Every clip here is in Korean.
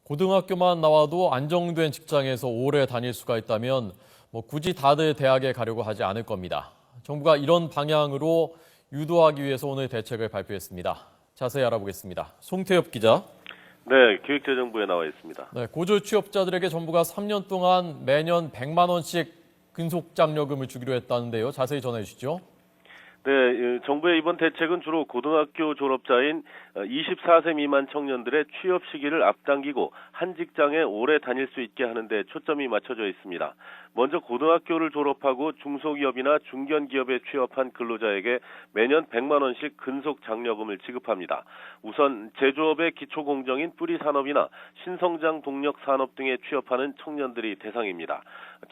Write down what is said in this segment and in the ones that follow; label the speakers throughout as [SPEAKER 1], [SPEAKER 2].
[SPEAKER 1] 고등학교만 나와도 안정된 직장에서 오래 다닐 수가 있다면 굳이 다들 대학에 가려고 하지 않을 겁니다. 정부가 이런 방향으로 유도하기 위해서 오늘 대책을 발표했습니다. 자세히 알아보겠습니다. 송태엽 기자.
[SPEAKER 2] 네, 기획재정부에 나와 있습니다.
[SPEAKER 1] 네, 고졸 취업자들에게 정부가 3년 동안 매년 100만 원씩 근속장려금을 주기로 했다는데요. 자세히 전해 주시죠.
[SPEAKER 2] 네, 정부의 이번 대책은 주로 고등학교 졸업자인 24세 미만 청년들의 취업 시기를 앞당기고 한 직장에 오래 다닐 수 있게 하는 데 초점이 맞춰져 있습니다. 먼저 고등학교를 졸업하고 중소기업이나 중견기업에 취업한 근로자에게 매년 100만 원씩 근속장려금을 지급합니다. 우선 제조업의 기초공정인 뿌리산업이나 신성장 동력 산업 등에 취업하는 청년들이 대상입니다.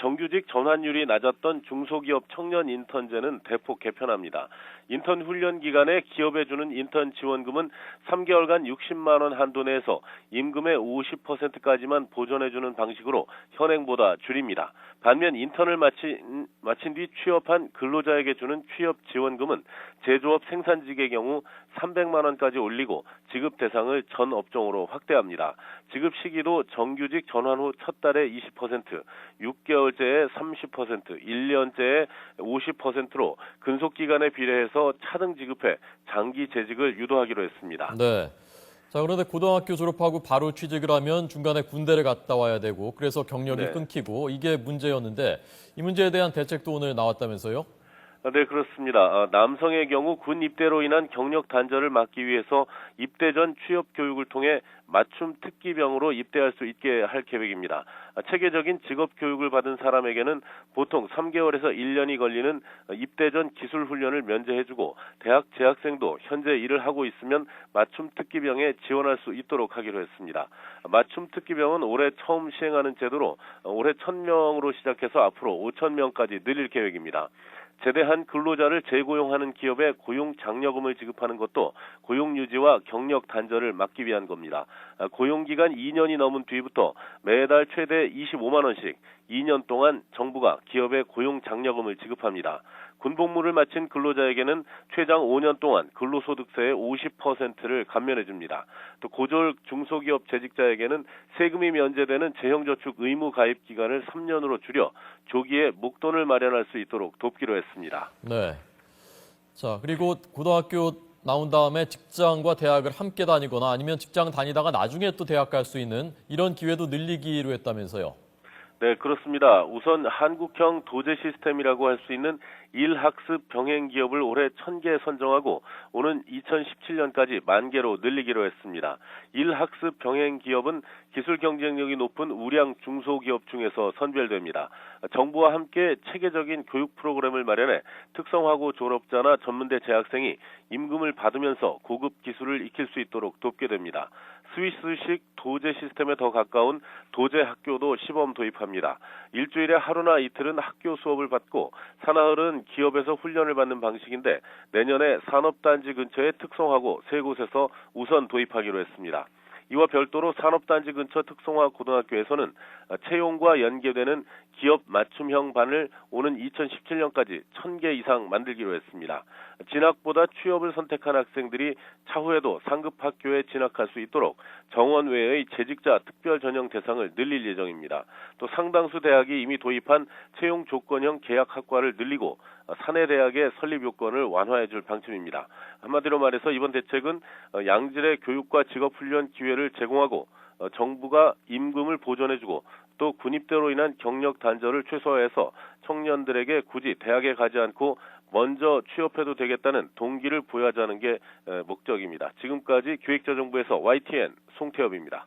[SPEAKER 2] 정규직 전환율이 낮았던 중소기업 청년 인턴제는 대폭 개편합니다. 인턴 훈련 기간에 기업에 주는 인턴 지원금은 3개월간 60만 원 한도 내에서 임금의 50%까지만 보전해주는 방식으로 현행보다 줄입니다. 반면 인턴을 마친 뒤 취업한 근로자에게 주는 취업 지원금은 제조업 생산직의 경우 300만 원까지 올리고 지급 대상을 전 업종으로 확대합니다. 지급 시기도 정규직 전환 후 첫 달에 20%, 6개월째에 30%, 1년째에 50%로 근속기간에 비례해서 차등 지급해 장기 재직을 유도하기로 했습니다.
[SPEAKER 1] 네. 자, 그런데 고등학교 졸업하고 바로 취직을 하면 중간에 군대를 갔다 와야 되고 그래서 경력이 끊기고 이게 문제였는데 이 문제에 대한 대책도 오늘 나왔다면서요?
[SPEAKER 2] 네, 그렇습니다. 남성의 경우 군 입대로 인한 경력 단절을 막기 위해서 입대 전 취업 교육을 통해 맞춤 특기병으로 입대할 수 있게 할 계획입니다. 체계적인 직업 교육을 받은 사람에게는 보통 3개월에서 1년이 걸리는 입대 전 기술 훈련을 면제해주고 대학 재학생도 현재 일을 하고 있으면 맞춤 특기병에 지원할 수 있도록 하기로 했습니다. 맞춤 특기병은 올해 처음 시행하는 제도로 올해 1,000명으로 시작해서 앞으로 5,000명까지 늘릴 계획입니다. 제대한 근로자를 재고용하는 기업에 고용 장려금을 지급하는 것도 고용 유지와 경력 단절을 막기 위한 겁니다. 고용 기간 2년이 넘은 뒤부터 매달 최대 25만 원씩 2년 동안 정부가 기업에 고용 장려금을 지급합니다. 군복무를 마친 근로자에게는 최장 5년 동안 근로소득세의 50%를 감면해 줍니다. 또 고졸 중소기업 재직자에게는 세금이 면제되는 재형저축 의무 가입 기간을 3년으로 줄여 조기에 목돈을 마련할 수 있도록 돕기로 했습니다.
[SPEAKER 1] 네. 자, 그리고 고등학교 나온 다음에 직장과 대학을 함께 다니거나 아니면 직장 다니다가 나중에 또 대학 갈 수 있는 이런 기회도 늘리기로 했다면서요.
[SPEAKER 2] 네, 그렇습니다. 우선 한국형 도제 시스템이라고 할 수 있는 일학습 병행 기업을 올해 1,000개 선정하고 오는 2017년까지 10,000개로 늘리기로 했습니다. 일학습 병행 기업은 기술 경쟁력이 높은 우량 중소기업 중에서 선별됩니다. 정부와 함께 체계적인 교육 프로그램을 마련해 특성화고 졸업자나 전문대 재학생이 임금을 받으면서 고급 기술을 익힐 수 있도록 돕게 됩니다. 스위스식 도제 시스템에 더 가까운 도제 학교도 시범 도입합니다. 일주일에 하루나 이틀은 학교 수업을 받고 사나흘은 기업에서 훈련을 받는 방식인데 내년에 산업단지 근처에 특성화고 3곳에서 우선 도입하기로 했습니다. 이와 별도로 산업단지 근처 특성화 고등학교에서는 채용과 연계되는 기업 맞춤형 반을 오는 2017년까지 1,000개 이상 만들기로 했습니다. 진학보다 취업을 선택한 학생들이 차후에도 상급 학교에 진학할 수 있도록 정원 외의 재직자 특별 전형 대상을 늘릴 예정입니다. 또 상당수 대학이 이미 도입한 채용 조건형 계약 학과를 늘리고 사내 대학의 설립 요건을 완화해 줄 방침입니다. 한마디로 말해서 이번 대책은 양질의 교육과 직업훈련 기회를 제공하고 정부가 임금을 보전해주고 또 군입대로 인한 경력 단절을 최소화해서 청년들에게 굳이 대학에 가지 않고 먼저 취업해도 되겠다는 동기를 부여하자는 게 목적입니다. 지금까지 기획재정부에서 YTN 송태엽입니다.